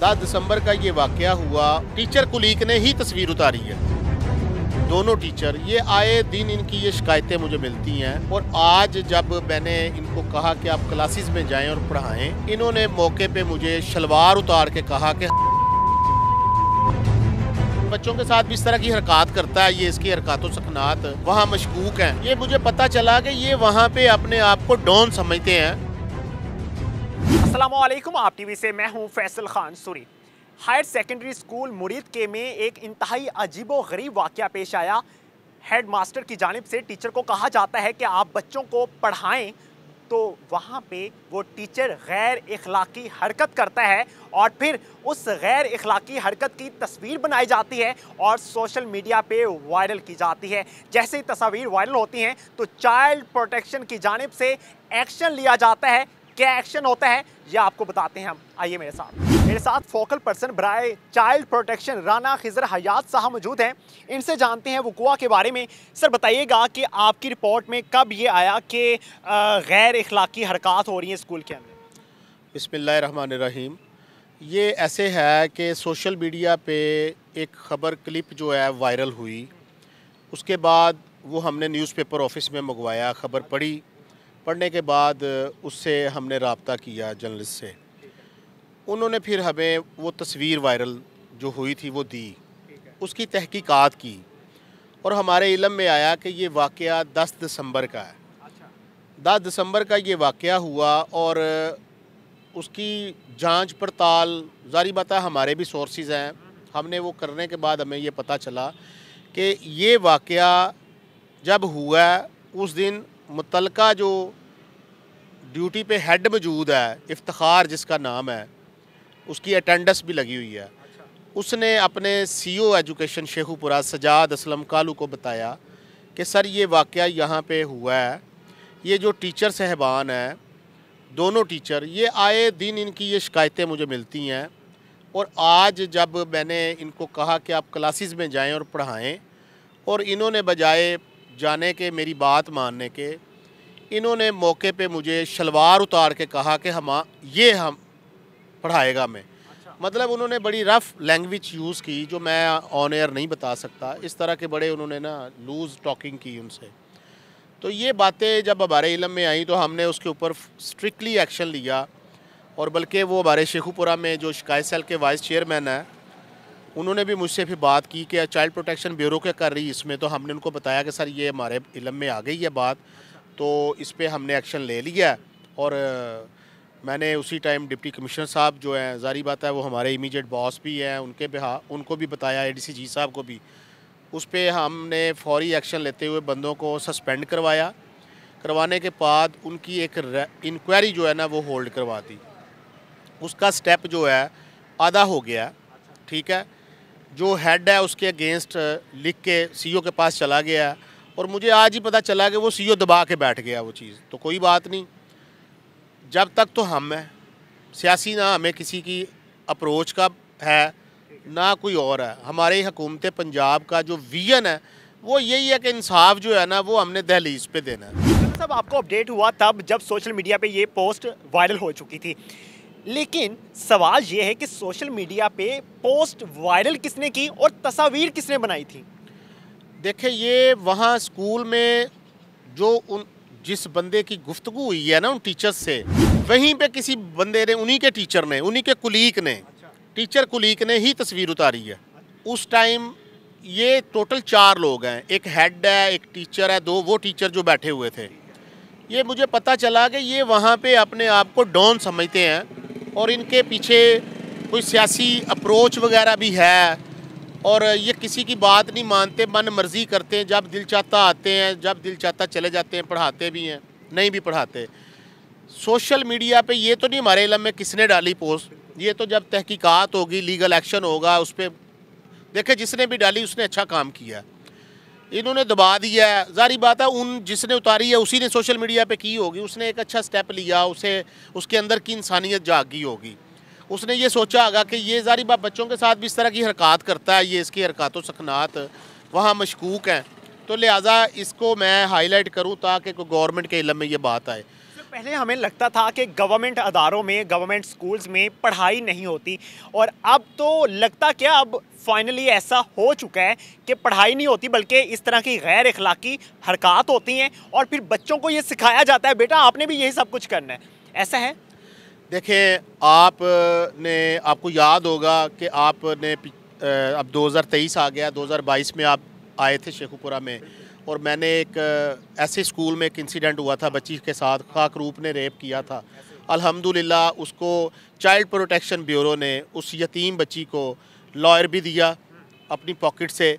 10 दिसंबर का ये वाकया हुआ। टीचर कुलीग ने ही तस्वीर उतारी है, दोनों टीचर। ये आए दिन इनकी ये शिकायतें मुझे मिलती हैं और आज जब मैंने इनको कहा कि आप क्लासेस में जाएं और पढ़ाएं, इन्होंने मौके पे मुझे शलवार उतार के कहा कि बच्चों के साथ भी इस तरह की हरकत करता है, ये इसकी हरकतों सकनात वहाँ मशकूक हैं। ये मुझे पता चला कि ये वहाँ पे अपने आप को डॉन समझते हैं। अस्सलामुअलैकुम, आप टीवी से मैं हूं Faisal Khan Suri. Higher secondary school मुरीद के में एक इंतहाई अजीबो गरीब वाक़या पेश आया। हेड मास्टर की जानिब से टीचर को कहा जाता है कि आप बच्चों को पढ़ाएं, तो वहाँ पे वो टीचर गैर इखलाकी हरकत करता है और फिर उस गैर इखलाकी हरकत की तस्वीर बनाई जाती है और सोशल मीडिया पे वायरल की जाती है। जैसे ही तस्वीर वायरल होती हैं तो चाइल्ड प्रोटेक्शन की जानिब से एक्शन लिया जाता है। क्या एक्शन होता है यह आपको बताते हैं हम, आइए मेरे साथ फोकल पर्सन बराए चाइल्ड प्रोटेक्शन राना खिजर हयात साहब मौजूद हैं। इनसे जानते हैं वक़ुआ के बारे में। सर बताइएगा कि आपकी रिपोर्ट में कब ये आया कि गैर इखलाकी हरकत हो रही हैं स्कूल के अंदर? बिस्मिल्लाहिर्रहमानिर्रहीम। ये ऐसे है कि सोशल मीडिया पे एक ख़बर क्लिप जो है वायरल हुई, उसके बाद वो हमने न्यूज़पेपर ऑफिस में मंगवाया, ख़बर पढ़ने के बाद उससे हमने रब्ता किया जर्नलिस्ट से। उन्होंने फिर हमें वो तस्वीर वायरल जो हुई थी वो दी, उसकी तहकीकात की और हमारे इल्म में आया कि ये वाक़या 10 दिसंबर का है। 10 दिसंबर का ये वाक़या हुआ और उसकी जांच पड़ताल, ज़ाहिर बात है हमारे भी सोर्सेज़ हैं, हमने वो करने के बाद हमें ये पता चला कि ये वाक़या जब हुआ उस दिन मुतलका जो ड्यूटी पे हेड मौजूद है, इफ्तिखार जिसका नाम है, उसकी अटेंडेंस भी लगी हुई है। उसने अपने सीईओ एजुकेशन शेखुपुरा सजाद असलम कालू को बताया कि सर ये वाक़या यहाँ पे हुआ है। ये जो टीचर साहबान हैं, दोनों टीचर, ये आए दिन इनकी ये शिकायतें मुझे मिलती हैं और आज जब मैंने इनको कहा कि आप क्लासेस में जाएं और पढ़ाएं, और इन्होंने बजाय जाने के, मेरी बात मानने के, इन्होंने मौके पे मुझे शलवार उतार के कहा कि हम पढ़ाएगा मैं। मतलब उन्होंने बड़ी रफ़ लैंग्वेज यूज़ की जो मैं ऑन एयर नहीं बता सकता। इस तरह के बड़े उन्होंने ना लूज़ टॉकिंग की उनसे। तो ये बातें जब हमारे इल्म में आई तो हमने उसके ऊपर स्ट्रिक्टली एक्शन लिया और बल्कि वो हमारे शेखुपुरा में जो शिकायत सेल के वाइस चेयरमैन हैं, उन्होंने भी मुझसे फिर बात की कि चाइल्ड प्रोटेक्शन ब्यूरो क्या कर रही इसमें। तो हमने उनको बताया कि सर ये हमारे इल्म में आ गई है बात, तो इस पे हमने एक्शन ले लिया। और मैंने उसी टाइम डिप्टी कमिश्नर साहब जो हैं, ज़ाहिर बात है वो हमारे इमीडिएट बॉस भी हैं, उनको भी बताया, ADCG साहब को भी। उस पे हमने फौरी एक्शन लेते हुए बंदों को सस्पेंड करवाने के बाद उनकी एक इंक्वायरी जो है ना वो होल्ड करवा दी। उसका स्टेप जो है आधा हो गया, ठीक है। जो हेड है उसके अगेंस्ट लिख के CEO के पास चला गया और मुझे आज ही पता चला कि वो CEO दबा के बैठ गया वो चीज़। तो कोई बात नहीं, जब तक तो हम हैं सियासी, ना हमें किसी की अप्रोच का है ना कोई और है। हमारे हुकूमत पंजाब का जो विजन है वो यही है कि इंसाफ जो है ना वो हमने दहलीज पे देना है। सब आपको अपडेट हुआ तब जब सोशल मीडिया पे ये पोस्ट वायरल हो चुकी थी, लेकिन सवाल ये है कि सोशल मीडिया पे पोस्ट वायरल किसने की और तस्वीर किसने बनाई थी? देखे, ये वहाँ स्कूल में जो जिस बंदे की गुफ्तगू हुई है ना उन टीचर्स से, वहीं पे किसी बंदे ने, उन्हीं के टीचर ने, उन्हीं के कुलीग ने, टीचर कुलीग ने ही तस्वीर उतारी है। उस टाइम ये टोटल 4 लोग हैं, एक हेड है, एक टीचर है, 2 वो टीचर जो बैठे हुए थे। ये मुझे पता चला कि ये वहाँ पे अपने आप को डॉन समझते हैं और इनके पीछे कोई सियासी अप्रोच वगैरह भी है और ये किसी की बात नहीं मानते, मन मर्जी करते हैं। जब दिल चाहता आते हैं, जब दिल चाहता चले जाते हैं, पढ़ाते भी हैं, नहीं भी पढ़ाते। सोशल मीडिया पे ये तो नहीं हमारे इल्म में किसने डाली पोस्ट, ये तो जब तहकीकात होगी, लीगल एक्शन होगा उस पर। देखे, जिसने भी डाली उसने अच्छा काम किया, इन्होंने दबा दिया है। ज़ाहिर बात है जिसने उतारी है उसी ने सोशल मीडिया पे की होगी, उसने एक अच्छा स्टेप लिया, उसके अंदर की इंसानियत जागी होगी। उसने ये सोचा होगा कि ये ज़ाहिर बात बच्चों के साथ भी इस तरह की हरकत करता है, ये इसकी हरकतों सकनात वहाँ मशकूक हैं, तो लिहाजा इसको मैं हाईलाइट करूँ ताकि गवर्नमेंट के इल्म में ये बात आए। पहले हमें लगता था कि गवर्नमेंट अदारों में, गवर्नमेंट स्कूल्स में पढ़ाई नहीं होती, और अब तो लगता क्या, अब फाइनली ऐसा हो चुका है कि पढ़ाई नहीं होती बल्कि इस तरह की गैर अखलाकी हरकत होती हैं और फिर बच्चों को ये सिखाया जाता है बेटा आपने भी यही सब कुछ करना है। ऐसा है? देखें, आपको याद होगा कि आपने अब 2023 आ गया, 2022 में आप आए थे शेखुपुरा में, और मैंने एक ऐसे स्कूल में एक इंसिडेंट हुआ था, बच्ची के साथ खाकरूप ने रेप किया था। अल्हम्दुलिल्लाह उसको चाइल्ड प्रोटेक्शन ब्यूरो ने उस यतीम बच्ची को लॉयर भी दिया अपनी पॉकेट से।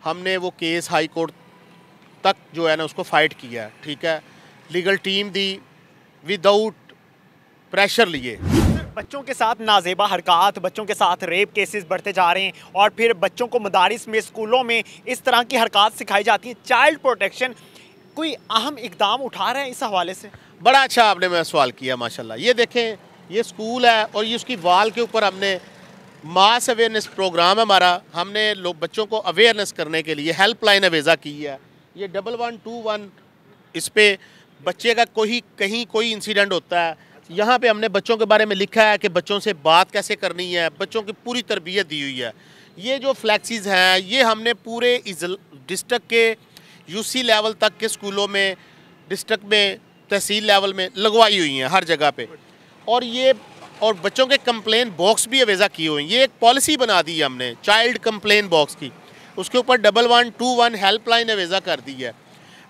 हमने वो केस हाई कोर्ट तक जो है ना उसको फ़ाइट किया, ठीक है, लीगल टीम दी, विदाउट प्रेशर लिए। बच्चों के साथ नाजेबा हरकत, बच्चों के साथ रेप केसेस बढ़ते जा रहे हैं और फिर बच्चों को मदारिस में, स्कूलों में इस तरह की हरकत सिखाई जाती है। चाइल्ड प्रोटेक्शन कोई अहम इकदाम उठा रहे हैं इस हवाले से? बड़ा अच्छा आपने मेरा सवाल किया, माशाल्लाह। ये देखें, ये स्कूल है और ये उसकी वाल के ऊपर हमने मास अवेयरनेस प्रोग्राम हमारा, हमने लोग बच्चों को अवेयरनेस करने के लिए हेल्पलाइन अवेज़ा की है। ये 1121 इस पर बच्चे का कहीं कोई इंसिडेंट होता है, यहाँ पे हमने बच्चों के बारे में लिखा है कि बच्चों से बात कैसे करनी है, बच्चों की पूरी तरबियत दी हुई है। ये जो फ्लैक्सीज़ हैं ये हमने पूरे डिस्ट्रिक्ट के यूसी लेवल तक के स्कूलों में, डिस्ट्रिक्ट में, तहसील लेवल में लगवाई हुई हैं हर जगह पे। और बच्चों के कंप्लेन बॉक्स भी अवेज़ा किए हुए हैं। ये एक पॉलिसी बना दी है हमने चाइल्ड कंप्लेन बॉक्स की, उसके ऊपर 1121 हेल्पलाइन अवेज़ा कर दी है।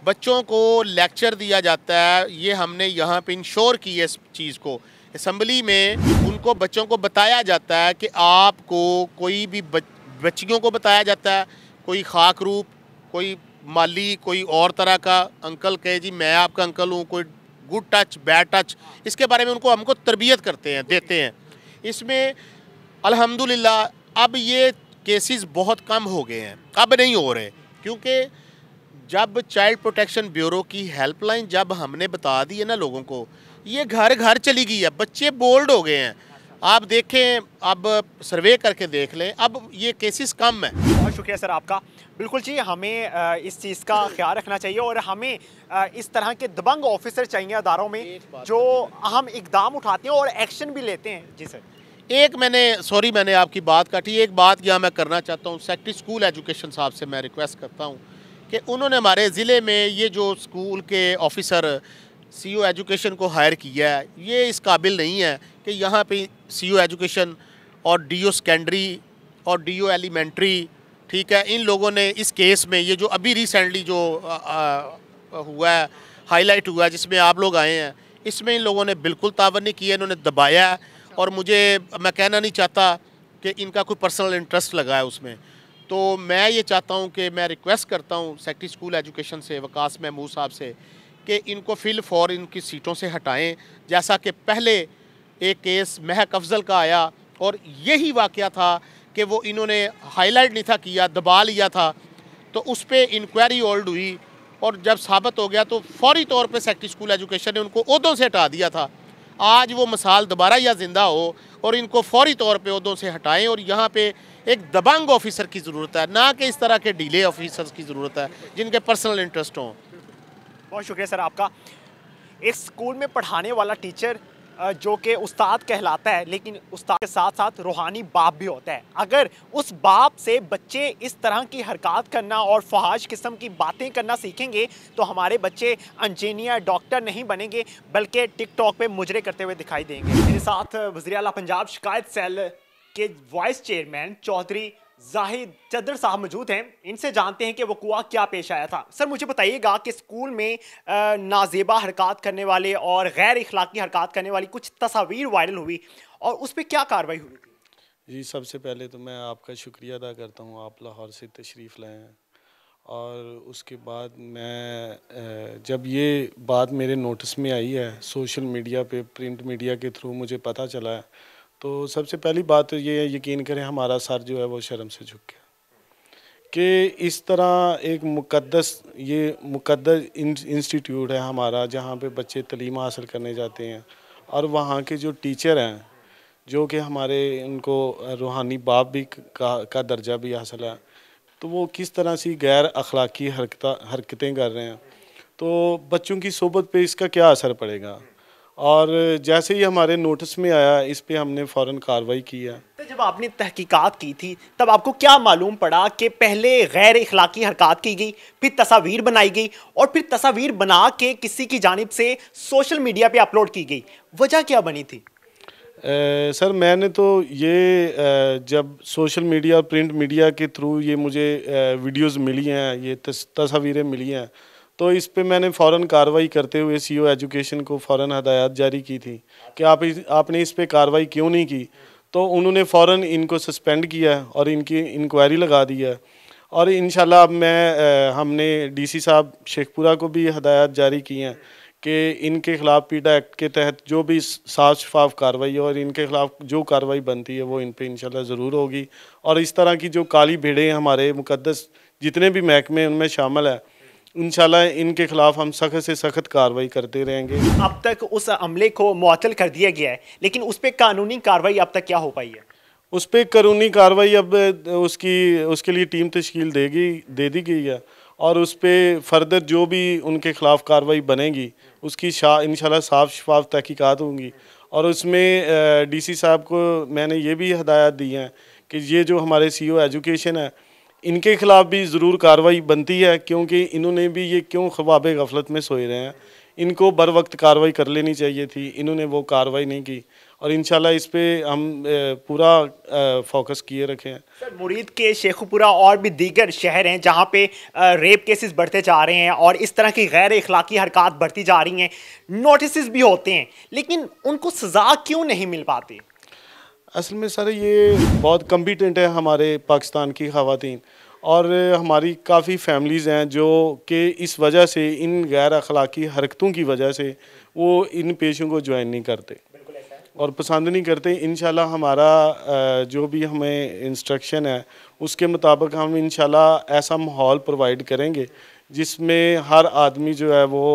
बच्चों को लेक्चर दिया जाता है, ये हमने यहाँ पे इंश्योर की है इस चीज़ को। असम्बली में उनको बच्चों को बताया जाता है कि आपको कोई भी बच्चियों को बताया जाता है, कोई खाक रूप, कोई माली, कोई और तरह का अंकल कहे जी मैं आपका अंकल हूँ, कोई गुड टच, बैड टच, इसके बारे में हमको तरबियत करते हैं, देते हैं। इसमें अल्हम्दुलिल्लाह अब ये केसेस बहुत कम हो गए हैं, अब नहीं हो रहे, क्योंकि जब चाइल्ड प्रोटेक्शन ब्यूरो की हेल्पलाइन जब हमने बता दी है ना लोगों को, ये घर घर चली गई है, बच्चे बोल्ड हो गए हैं। आप देखें, अब सर्वे करके देख लें, अब ये केसेस कम है। बहुत शुक्रिया सर आपका। बिल्कुल जी, हमें इस चीज़ का ख्याल रखना चाहिए और हमें इस तरह के दबंग ऑफिसर चाहिए अदारों में जो अहम इकदाम उठाते हैं और एक्शन भी लेते हैं। जी सर, मैंने आपकी बात काटी, एक बात यहाँ मैं करना चाहता हूँ, सेक्रेटरी स्कूल एजुकेशन साहब से मैं रिक्वेस्ट करता हूँ कि उन्होंने हमारे ज़िले में ये जो स्कूल के ऑफिसर सीईओ एजुकेशन को हायर किया है, ये इस काबिल नहीं है कि यहाँ पे सीईओ एजुकेशन और डीओ सेकेंडरी और डीओ एलिमेंट्री, ठीक है, इन लोगों ने इस केस में ये जो अभी रिसेंटली जो हुआ है, हाईलाइट हुआ है, जिसमें आप लोग आए हैं, इसमें इन लोगों ने बिल्कुल तावन नहीं किया, इन्होंने दबाया है। और मैं कहना नहीं चाहता कि इनका कोई पर्सनल इंटरेस्ट लगा है उसमें। तो मैं ये चाहता हूँ कि मैं रिक्वेस्ट करता हूँ सेक्रेटरी स्कूल एजुकेशन से, वकास महमूद साहब से, कि इनको फिल फॉर इनकी सीटों से हटाएं। जैसा कि पहले एक केस महक अफजल का आया और यही वाक़या था कि वो इन्होंने हाईलाइट नहीं था किया, दबा लिया था, तो उस पर इंक्वायरी होल्ड हुई और जब साबित हो गया तो फौरी तौर पे सेक्रेटरी स्कूल एजुकेशन ने उनको ओहदों से हटा दिया था। आज वो मिसाल दोबारा या ज़िंदा हो और इनको फौरी तौर पे ओहदों से हटाएं और यहाँ पे एक दबंग ऑफिसर की ज़रूरत है, ना कि इस तरह के डीले ऑफिसर्स की ज़रूरत है जिनके पर्सनल इंटरेस्ट हों। बहुत शुक्रिया सर आपका। एक स्कूल में पढ़ाने वाला टीचर जो कि उस्ताद कहलाता है, लेकिन उस्ताद के साथ साथ रूहानी बाप भी होता है। अगर उस बाप से बच्चे इस तरह की हरकत करना और फहाश किस्म की बातें करना सीखेंगे तो हमारे बच्चे इंजीनियर, डॉक्टर नहीं बनेंगे बल्कि टिकटॉक पे मुजरे करते हुए दिखाई देंगे। मेरे साथ वज़ीर आला पंजाब शिकायत सेल के वाइस चेयरमैन चौधरी जाहिद चदर साहब मौजूद हैं। इनसे जानते हैं कि वक़ुआ क्या पेश आया था। सर, मुझे बताइएगा कि स्कूल में नाजेबा हरकत करने वाले और गैर इखलाकी हरकत करने वाली कुछ तस्वीर वायरल हुई और उस पर क्या कार्रवाई हुई थी? जी, सबसे पहले तो मैं आपका शुक्रिया अदा करता हूँ, आप लाहौर से तशरीफ़ लाए हैं। और उसके बाद मैं जब ये बात मेरे नोटिस में आई है, सोशल मीडिया पे, प्रिंट मीडिया के थ्रू मुझे पता चला है, तो सबसे पहली बात तो ये यकीन करें हमारा सर जो है वो शर्म से झुक गया कि इस तरह एक मुक़द्दस इंस्टीट्यूट है हमारा, जहाँ पे बच्चे तालीम हासिल करने जाते हैं और वहाँ के जो टीचर हैं जो कि हमारे उनको रूहानी बाप भी का दर्जा भी हासिल है, तो वो किस तरह से गैर अखलाकी हरकतें कर रहे हैं, तो बच्चों की सोबत पे इसका क्या असर पड़ेगा। और जैसे ही हमारे नोटिस में आया इस पे हमने फ़ौरन कार्रवाई की है। तो जब आपने तहकीकात की थी तब आपको क्या मालूम पड़ा कि पहले गैर इखलाकी हरकत की गई, फिर तस्वीर बनाई गई और फिर तस्वीर बना के किसी की जानिब से सोशल मीडिया पे अपलोड की गई, वजह क्या बनी थी? सर मैंने तो ये जब सोशल मीडिया और प्रिंट मीडिया के थ्रू ये मुझे वीडियोस मिली हैं, ये तस्वीरें मिली हैं, तो इस पे मैंने फ़ौरन कार्रवाई करते हुए सीईओ एजुकेशन को फ़ौरन हदायत जारी की थी कि आपने इस पे कार्रवाई क्यों नहीं की। तो उन्होंने फ़ौरन इनको सस्पेंड किया और इनकी इंक्वायरी लगा दी है। और इंशाल्लाह अब हमने डीसी साहब शेखपुरा को भी हदायत जारी की हैं कि इनके ख़िलाफ़ पीडा एक्ट के तहत जो भी साफ शफाफ कार्रवाई हो और इनके ख़िलाफ़ जो कार्रवाई बनती है वो इन पे इंशाल्लाह ज़रूर होगी। और इस तरह की जो काली भेड़ें हमारे मुकद्दस जितने भी महकमे उनमें शामिल है, इंशाल्लाह इनके ख़िलाफ़ हम सख्त से सख्त कार्रवाई करते रहेंगे। अब तक उस अमले को मुअत्तल कर दिया गया है, लेकिन उस पर कानूनी कार्रवाई अब तक क्या हो पाई है? उस पर कानूनी कार्रवाई अब उसके लिए टीम तश्कील दे दी गई है और उस पर फर्दर जो भी उनके ख़िलाफ़ कार्रवाई बनेगी उसकी इंशाल्लाह साफ शफाफ तहकीकात होंगी। और उसमें डीसी साहब को मैंने ये भी हदायत दी हैं कि ये जो हमारे सीईओ एजुकेशन है इनके ख़िलाफ़ भी ज़रूर कार्रवाई बनती है, क्योंकि इन्होंने भी ये क्यों ख्वाब गफलत में सोए रहे हैं, इनको बर वक्त कार्रवाई कर लेनी चाहिए थी, इन्होंने वो कार्रवाई नहीं की। और इंशाल्लाह इस पे हम पूरा फोकस किए रखे हैं। सर मुरीद के शेखुपुरा और भी दीगर शहर हैं जहां पे रेप केसेस बढ़ते जा रहे हैं और इस तरह की गैर इखलाकी हरकत बढ़ती जा रही हैं, नोटिस भी होते हैं, लेकिन उनको सज़ा क्यों नहीं मिल पाती? असल में सर ये बहुत कम्पिटेंट है हमारे पाकिस्तान की ख़वातीन और हमारी काफ़ी फैमिलीज़ हैं जो कि इस वजह से इन गैर अखलाकी हरकतों की वजह से वो इन पेशों को ज्वाइन नहीं करते और पसंद नहीं करते। इंशाल्लाह हमारा जो भी हमें इंस्ट्रक्शन है उसके मुताबिक हम इंशाल्लाह ऐसा माहौल प्रोवाइड करेंगे जिसमें हर आदमी जो है वो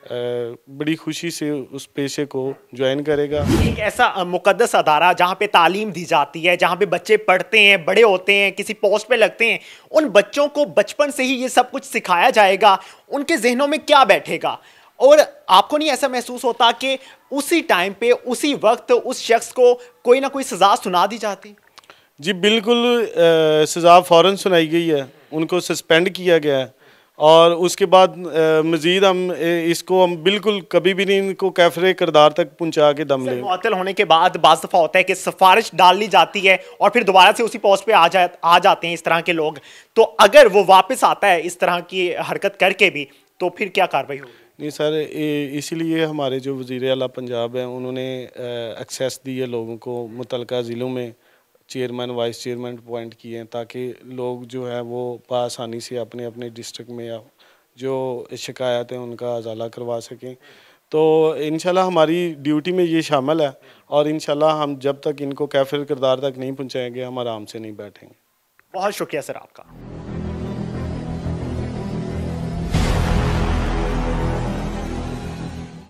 बड़ी खुशी से उस पेशे को ज्वाइन करेगा। एक ऐसा मुकद्दस अदारा जहाँ पे तालीम दी जाती है, जहाँ पे बच्चे पढ़ते हैं, बड़े होते हैं, किसी पोस्ट पे लगते हैं, उन बच्चों को बचपन से ही ये सब कुछ सिखाया जाएगा, उनके जहनों में क्या बैठेगा? और आपको नहीं ऐसा महसूस होता कि उसी टाइम पे उसी वक्त उस शख्स को कोई ना कोई सज़ा सुना दी जाती? जी बिल्कुल, सज़ा फ़ौरन सुनाई गई है, उनको सस्पेंड किया गया है और उसके बाद मज़ीद हम बिल्कुल कभी भी नहीं इनको कैफरे किरदार तक पहुँचा के दम लें। मुअत्तल होने के बाद बाज़ दफ़ा होता है कि सिफारिश डाल ली जाती है और फिर दोबारा से उसी पोस्ट पे आ जाते हैं इस तरह के लोग, तो अगर वो वापस आता है इस तरह की हरकत करके भी, तो फिर क्या कार्रवाई होगी? नहीं सर, इसीलिए हमारे जो वज़ीर आला पंजाब हैं उन्होंने एक्सेस दी है लोगों को, मुतलका ज़िलों में चेयरमैन वाइस चेयरमैन अपॉइंट किए हैं ताकि लोग जो है वो बआसानी से अपने अपने डिस्ट्रिक्ट में या जो शिकायत हैं उनका अजाला करवा सकें। तो इंशाल्लाह हमारी ड्यूटी में ये शामिल है और इंशाल्लाह हम जब तक इनको कैफिर किरदार तक नहीं पहुँचाएँगे हम आराम से नहीं बैठेंगे। बहुत शुक्रिया सर आपका।